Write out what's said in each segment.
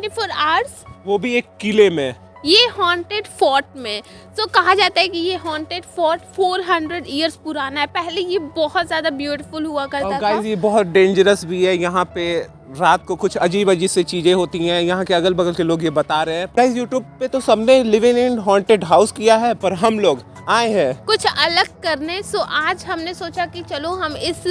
24 hours, वो भी एक किले में, ये हॉन्टेड फोर्ट में। तो कहा जाता है कि ये हॉन्टेड फोर्ट 400 इयर्स पुराना है। पहले ये बहुत ज़्यादा ब्यूटीफुल हुआ करता था। गाइस ये बहुत डेंजरस भी है। यहाँ पे रात को कुछ अजीब अजीब से चीज़ें होती हैं। यहाँ के अगल बगल के लोग ये बता रहे हैं। गाइस यूट्यूब पे तो सबने लिविंग इन हॉन्टेड हाउस किया है, पर हम लोग आए हैं कुछ अलग करने। सो आज हमने सोचा कि चलो हम इस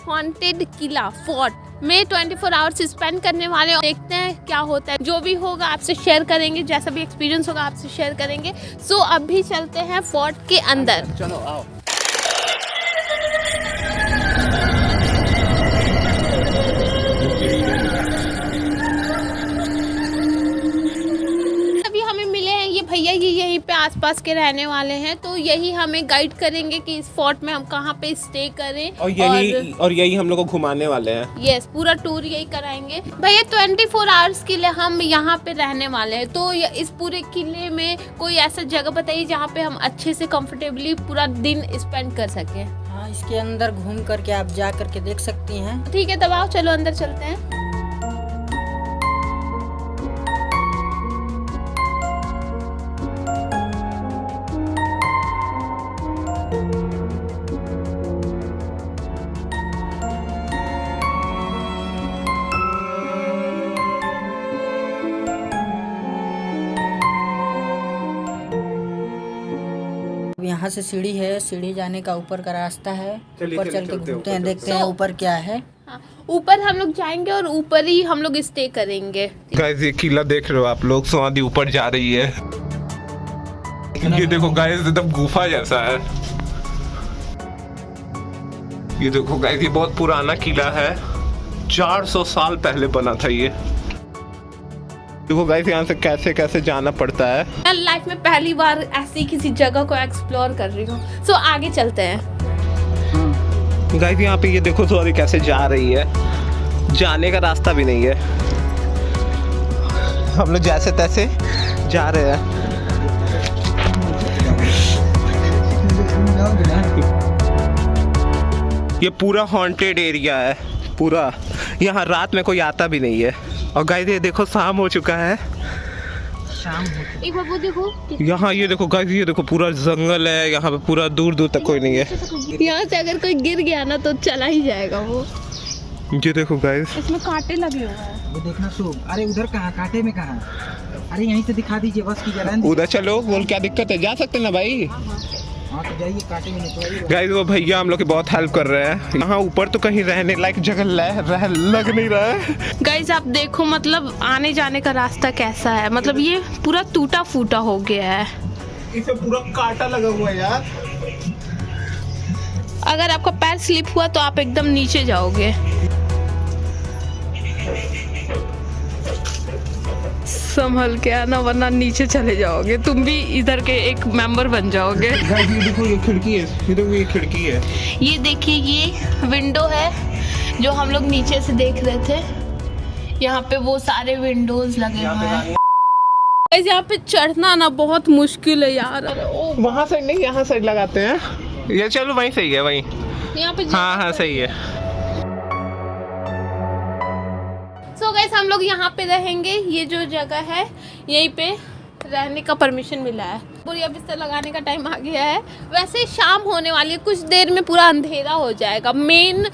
हॉन्टेड किला फोर्ट में 24 आवर्स स्पेंड करने वाले हैं। देखते हैं क्या होता है। जो भी होगा आपसे शेयर करेंगे, जैसा भी एक्सपीरियंस होगा आपसे शेयर करेंगे। सो अभी चलते हैं फोर्ट के अंदर। चलो आओ। भैया ये यहीं पे आसपास के रहने वाले हैं, तो यही हमें गाइड करेंगे कि इस फोर्ट में हम कहाँ पे स्टे करें और यही हम लोग को घुमाने वाले हैं। यस, पूरा टूर यही कराएंगे। भैया 24 आवर्स के लिए हम यहाँ पे रहने वाले हैं, तो इस पूरे किले में कोई ऐसा जगह बताइए जहाँ पे हम अच्छे से कंफर्टेबली पूरा दिन स्पेंड कर सके। हाँ, इसके अंदर घूम करके आप जा करके देख सकती हैं। ठीक है, तब आओ चलो अंदर चलते हैं। यहाँ से सीढ़ी है, सीढ़ी जाने का ऊपर का रास्ता है। ऊपर चल के घूमते हैं, देखते हैं ऊपर क्या है। हाँ, ऊपर हम लोग जाएंगे और ऊपर ही हम लोग स्टे करेंगे। गाइस ये किला देख रहे हो आप लोग, स्वादी ऊपर जा रही है। ये देखो गाइस एकदम गुफा जैसा है। ये देखो गाइस ये बहुत पुराना किला है, 400 साल पहले बना था ये। देखो गाइस यहाँ से कैसे कैसे जाना पड़ता है। मैं लाइफ में पहली बार ऐसी किसी जगह को एक्सप्लोर कर रही हूँ। सो आगे चलते हैं। गाइस यहाँ पे ये देखो सॉरी कैसे जा रही है, जाने का रास्ता भी नहीं है। हम लोग जैसे तैसे जा रहे हैं। ये पूरा हॉन्टेड एरिया है पूरा, यहाँ रात में कोई आता भी नहीं है। और गाइस ये देखो शाम हो चुका है। शाम एक बार वो देखो, यहाँ ये देखो गाइस ये देखो पूरा जंगल है, यहाँ पे पूरा दूर दूर तक कोई नहीं है। यहाँ से अगर कोई गिर गया ना तो चला ही जाएगा वो। ये देखो गाइस इसमें कांटे लगे हुए हैं। वो देखना शुभ। अरे उधर कहाँ, कांटे में कहाँ? अरे यहीं से दिखा दीजिए बस की जगह। उधर चलो, बोल क्या दिक्कत है, जा सकते ना भाई। हाँ तो जाइए, कांटे में निकलिए। गाइस वो भैया हम लोग की बहुत हेल्प कर रहे हैं। यहाँ ऊपर तो कहीं रहने लायक जगह लग नहीं रहा है। गाइस आप देखो, मतलब आने जाने का रास्ता कैसा है। मतलब ये पूरा टूटा फूटा हो गया है। इसे पूरा कांटा लगा हुआ है यार। अगर आपका पैर स्लिप हुआ तो आप एकदम नीचे जाओगे। संभल के आना वरना नीचे चले जाओगे। तुम भी इधर के एक मेंबर बन जाओगे। गाइस ये देखो ये खिड़की है, ये देखो ये खिड़की है। ये देखिए ये विंडो है जो हम लोग नीचे से देख रहे थे। यहाँ पे वो सारे विंडोज लगे हुए हैं। यहाँ पे चढ़ना ना बहुत मुश्किल है यार। वहाँ साइड नहीं, यहाँ साइड लगाते हैं। ये चलो वहीं सही है, वहीं। यहाँ पे हाँ सही है। सो गाइस हम लोग यहाँ पे रहेंगे। ये जो जगह है यहीं पे रहने का परमिशन मिला है। बोरिया बिस्तर लगाने का टाइम आ गया है। वैसे शाम होने वाली है, कुछ देर में पूरा अंधेरा हो जाएगा। मेन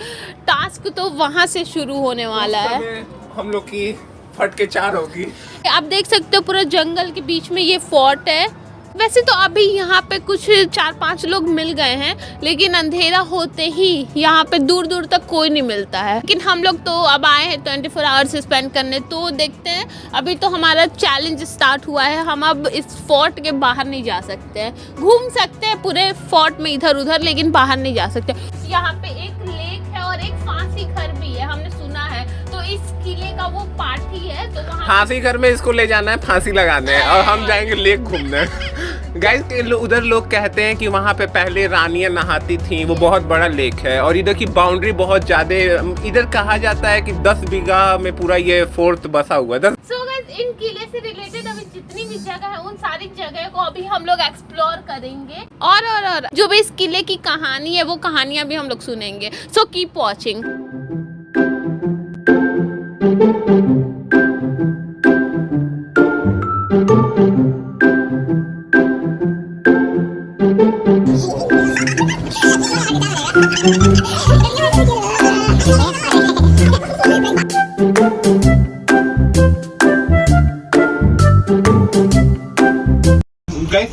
टास्क तो वहाँ से शुरू होने वाला है। हम लोग की फट के 4 होगी। आप देख सकते हो पूरा जंगल के बीच में ये फोर्ट है। वैसे तो अभी यहाँ पे कुछ 4-5 लोग मिल गए हैं, लेकिन अंधेरा होते ही यहाँ पे दूर दूर तक कोई नहीं मिलता है। लेकिन हम लोग तो अब आए हैं 24 आवर्स स्पेंड करने, तो देखते हैं। अभी तो हमारा चैलेंज स्टार्ट हुआ है। हम अब इस फोर्ट के बाहर नहीं जा सकते हैं। घूम सकते हैं पूरे फोर्ट में इधर उधर, लेकिन बाहर नहीं जा सकते। यहाँ पे एक लेक है और एक फांसी घर भी है, हमने सुना है। तो इस किले का वो पार्ट ही है, तो वहाँ फांसी घर में इसको ले जाना है फांसी लगाने, और हम जाएंगे लेक घूमने। गाइस उधर लोग कहते हैं कि वहाँ पे पहले रानियां नहाती थी। वो बहुत बड़ा लेक है और इधर की बाउंड्री बहुत ज्यादा। इधर कहा जाता है कि 10 बीघा में पूरा ये फोर्ट बसा हुआ है। So guys, इन किले से रिलेटेड अभी जितनी भी जगह है उन सारी जगह को अभी हम लोग एक्सप्लोर करेंगे। और जो भी इस किले की कहानी है वो कहानियां भी हम लोग सुनेंगे। So keep watching.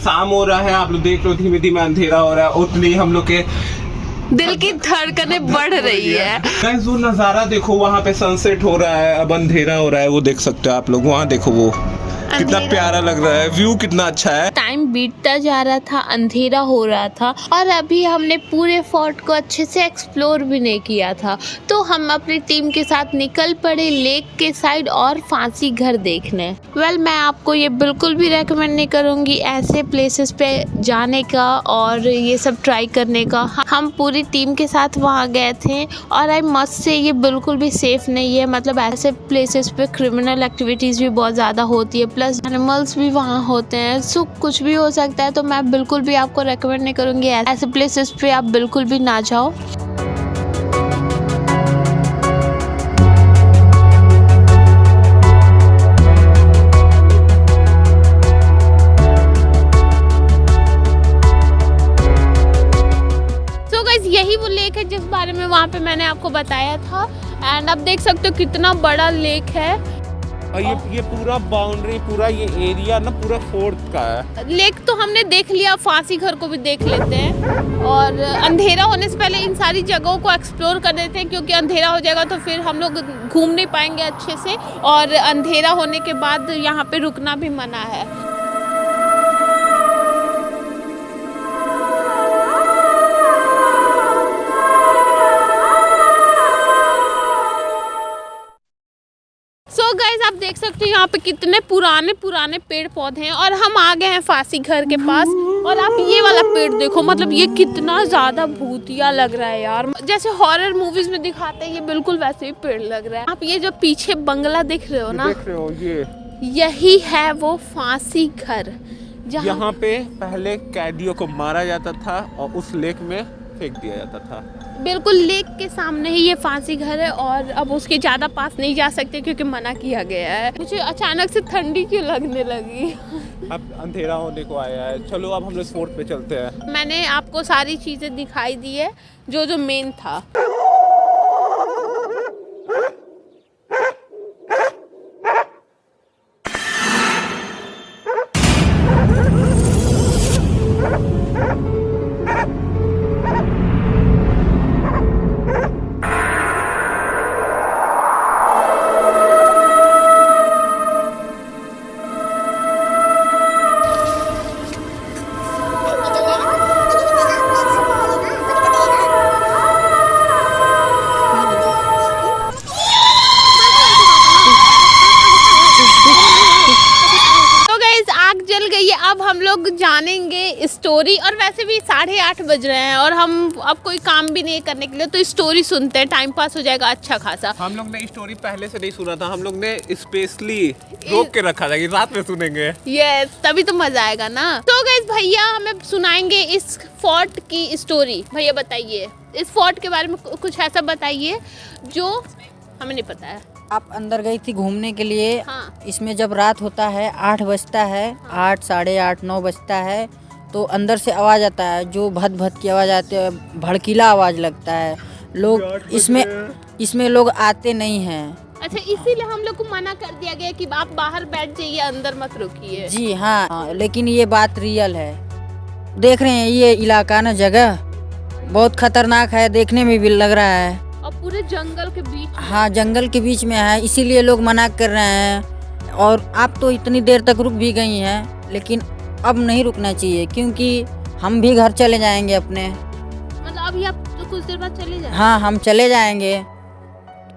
शाम हो रहा है, आप लोग देख लो धीमे धीमे अंधेरा हो रहा है, उतनी हम लोग के दिल की धड़कनें बढ़ रही है। गाइस वो नजारा देखो, वहाँ पे सनसेट हो रहा है, अब अंधेरा हो रहा है, वो देख सकते हो आप लोग, वहाँ देखो वो कितना प्यारा लग रहा है, व्यू कितना अच्छा है। टाइम बीतता जा रहा था, अंधेरा हो रहा था और अभी हमने पूरे फोर्ट को अच्छे से एक्सप्लोर भी नहीं किया था, तो हम अपनी टीम के साथ निकल पड़े लेक के साइड और फांसी घर देखने। मैं आपको ये बिल्कुल भी रेकमेंड नहीं करूँगी ऐसे प्लेसेस पे जाने का और ये सब ट्राई करने का। हम पूरी टीम के साथ वहाँ गए थे और आई मस्ट से ये बिल्कुल भी सेफ नहीं है। मतलब ऐसे प्लेसेस पे क्रिमिनल एक्टिविटीज़ भी बहुत ज़्यादा होती है, प्लस एनिमल्स भी वहाँ होते हैं, सो कुछ भी हो सकता है। तो मैं बिल्कुल भी आपको रेकमेंड नहीं करूँगी ऐसे प्लेसेस पे आप बिल्कुल भी ना जाओ। यही वो लेक है जिस बारे में वहाँ पे मैंने आपको बताया था। एंड अब देख सकते हो कितना बड़ा लेक है और ये पूरा बाउंड्री, पूरा ये एरिया ना पूरा फोर्ट का है। लेक तो हमने देख लिया, फांसी घर को भी देख लेते हैं और अंधेरा होने से पहले इन सारी जगहों को एक्सप्लोर कर देते हैं, क्योंकि अंधेरा हो जाएगा तो फिर हम लोग घूम नहीं पाएंगे अच्छे से और अंधेरा होने के बाद यहाँ पे रुकना भी मना है। गाइस आप देख सकते हो यहाँ पे कितने पुराने पेड़ पौधे हैं और हम आ गए हैं फांसी घर के पास। और आप ये वाला पेड़ देखो, मतलब ये कितना ज्यादा भूतिया लग रहा है यार, जैसे हॉरर मूवीज में दिखाते हैं, ये बिल्कुल वैसे ही पेड़ लग रहा है। आप ये जो पीछे बंगला देख रहे हो ना, देख रहे हो यही है वो फांसी घर, यहाँ पे पहले कैदियों को मारा जाता था और उस लेक में फेंक दिया जाता था। बिल्कुल लेक के सामने ही ये फांसी घर है और अब उसके ज़्यादा पास नहीं जा सकते क्योंकि मना किया गया है। मुझे अचानक से ठंडी क्यों लगने लगी। अब अंधेरा होने को आया है, चलो अब हम लोग फोर्ट पे चलते हैं। मैंने आपको सारी चीज़ें दिखाई दी है जो मेन था। अब हम लोग जानेंगे स्टोरी, और वैसे भी 8:30 बज रहे हैं और हम अब कोई काम भी नहीं करने के लिए तो स्टोरी सुनते हैं, टाइम पास हो जाएगा अच्छा खासा। हम लोग ने स्टोरी पहले से नहीं सुना था, हम लोग ने स्पेशली रोक के रखा था कि रात में सुनेंगे। यस, तभी तो मजा आएगा ना। तो गाइस भैया हमें सुनाएंगे इस फोर्ट की स्टोरी। भैया बताइए इस फोर्ट के बारे में कुछ ऐसा बताइए जो हमें नहीं पता है। आप अंदर गई थी घूमने के लिए। हाँ। इसमें जब रात होता है 8 बजता है, 8, 8:30, 9 बजता है तो अंदर से आवाज़ आता है, जो भद भद की आवाज़ आती है, भड़कीला आवाज़ लगता है। लोग इसमें लोग आते नहीं हैं। अच्छा, इसीलिए हम लोग को मना कर दिया गया कि आप बाहर बैठ जाइए, अंदर मत रुकिए। जी हाँ, लेकिन ये बात रियल है। देख रहे हैं ये इलाका ना, जगह बहुत खतरनाक है, देखने में भी लग रहा है और पूरे जंगल के बीच। हाँ, जंगल के बीच में है, इसीलिए लोग मना कर रहे हैं। और आप तो इतनी देर तक रुक भी गई हैं, लेकिन अब नहीं रुकना चाहिए क्योंकि हम भी घर चले जाएंगे अपने। मतलब अभी आप तो कुछ देर बाद चले जाएंगे? हाँ, हम चले जाएंगे,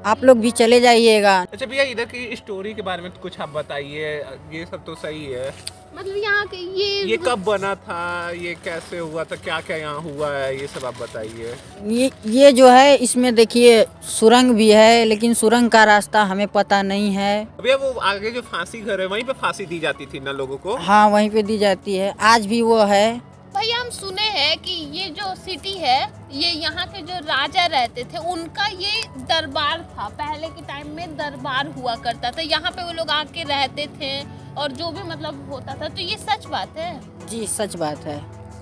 आप लोग भी चले जाइएगा। अच्छा भैया, इधर की स्टोरी के बारे में कुछ आप बताइए। ये सब तो सही है, मतलब यहाँ के ये कब बना था, ये कैसे हुआ था, क्या क्या यहाँ हुआ है, ये सब आप बताइए। ये जो है इसमें देखिए सुरंग भी है, लेकिन सुरंग का रास्ता हमें पता नहीं है। भैया वो आगे जो फांसी घर है वहीं पे फांसी दी जाती थी ना लोगों को? हाँ, वहीं पे दी जाती है, आज भी वो है। भैया हम सुने हैं कि ये जो सिटी है, ये यहाँ के जो राजा रहते थे उनका ये दरबार था। पहले के टाइम में दरबार हुआ करता था, यहाँ पे वो लोग आके रहते थे और जो भी मतलब होता था। तो ये सच बात है? जी सच बात है।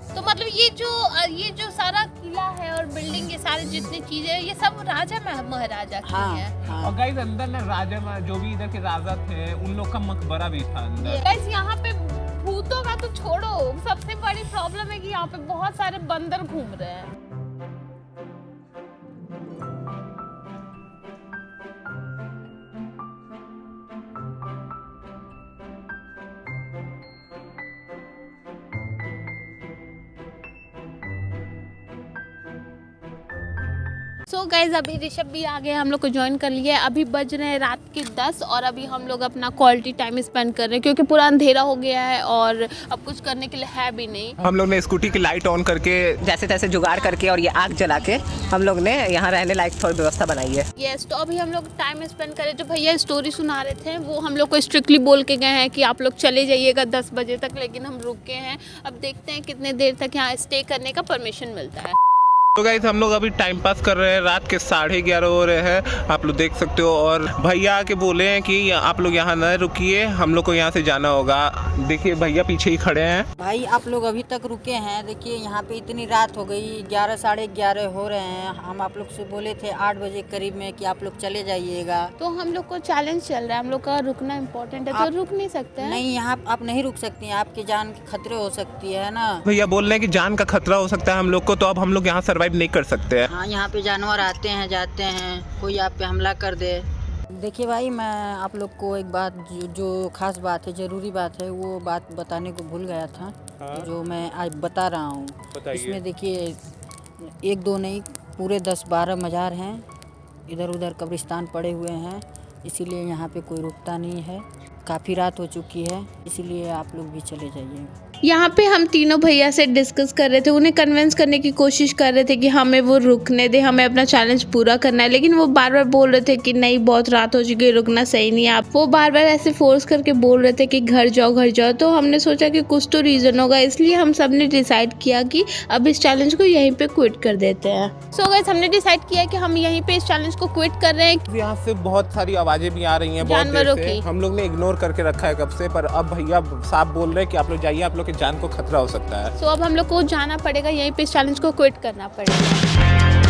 तो मतलब ये जो सारा किला है और बिल्डिंग, ये सारी जितनी चीजें ये सब राजा महाराजा की हाँ, है। हाँ। और गाइस अंदर ना राजा जो भी इधर के राजा थे उन लोग का मकबरा भी था अंदर। गाइस यहाँ पे भूतों का तो छोड़ो, सबसे बड़ी प्रॉब्लम है कि यहाँ पे बहुत सारे बंदर घूम रहे हैं। सो गाइज अभी ऋषभ भी आ गए, हम लोग को ज्वाइन कर लिया है। अभी बज रहे हैं रात के 10 और अभी हम लोग अपना क्वालिटी टाइम स्पेंड कर रहे हैं क्योंकि पूरा अंधेरा हो गया है और अब कुछ करने के लिए है भी नहीं। हम लोग ने स्कूटी की लाइट ऑन करके जैसे तैसे जुगाड़ करके और ये आग जला के हम लोग ने यहाँ रहने लायक थोड़ी व्यवस्था बनाई है। यस, तो अभी हम लोग टाइम स्पेंड कर रहे हैं। जो भैया स्टोरी सुना रहे थे वो हम लोग को स्ट्रिक्टली बोल के गए हैं कि आप लोग चले जाइएगा 10 बजे तक, लेकिन हम रुक गए हैं। अब देखते हैं कितने देर तक यहाँ स्टे करने का परमिशन मिलता है। तो गाइस हम लोग अभी टाइम पास कर रहे हैं, रात के 11:30 हो रहे हैं, आप लोग देख सकते हो। और भैया आके बोले हैं कि आप लोग यहाँ न रुकिए, हम लोग को यहाँ से जाना होगा। देखिए भैया पीछे ही खड़े हैं। भाई आप लोग अभी तक रुके हैं, देखिए यहाँ पे इतनी रात हो गई, 11 साढ़े 11 हो रहे हैं। हम आप लोग से बोले थे 8 बजे करीब में कि आप लोग चले जाइएगा। तो हम लोग को चैलेंज चल रहा है, हम लोग का रुकना इम्पोर्टेंट है, तो रुक नहीं सकते हैं। नहीं, यहाँ आप नहीं रुक सकती हैं, आपकी जान के खतरे हो सकती है ना। भैया बोल रहे हैं कि जान का खतरा हो सकता है हम लोग को, तो अब हम लोग यहाँ सर्वाइव नहीं कर सकते हैं। हाँ, यहाँ पे जानवर आते हैं जाते हैं, कोई आप पे हमला कर दे। देखिए भाई, मैं आप लोग को एक बात जो खास बात है, ज़रूरी बात है, वो बात बताने को भूल गया था। हाँ? जो मैं आज बता रहा हूँ। बताइए। इसमें देखिए 1-2 नहीं, पूरे 10-12 मज़ार हैं, इधर उधर कब्रिस्तान पड़े हुए हैं, इसीलिए यहाँ पे कोई रुकता नहीं है। काफ़ी रात हो चुकी है, इसीलिए आप लोग भी चले जाइए। यहाँ पे हम तीनों भैया से डिस्कस कर रहे थे, उन्हें कन्विंस करने की कोशिश कर रहे थे कि हमें वो रुकने दे, हमें अपना चैलेंज पूरा करना है, लेकिन वो बार बार बोल रहे थे कि नहीं बहुत रात हो चुकी है, रुकना सही नहीं है। आप वो बार बार ऐसे फोर्स करके बोल रहे थे कि घर जाओ घर जाओ। तो हमने सोचा कि कुछ तो रीज़न होगा, इसलिए हम सब ने डिसाइड किया कि अब इस चैलेंज को यहीं पर क्विट कर देते हैं। सो गाइस हमने डिसाइड किया कि हम यहीं पर इस चैलेंज को क्विट कर रहे हैं। यहाँ से बहुत सारी आवाज़ें भी आ रही हैं जानवरों की। हम लोग ने इग्नोर करके रखा है कब से, पर अब भैया साफ बोल रहे हैं कि आप लोग जाइए, आप लोग की जान को खतरा हो सकता है। सो अब हम लोग को जाना पड़ेगा, यहीं पे इस चैलेंज को क्विट करना पड़ेगा।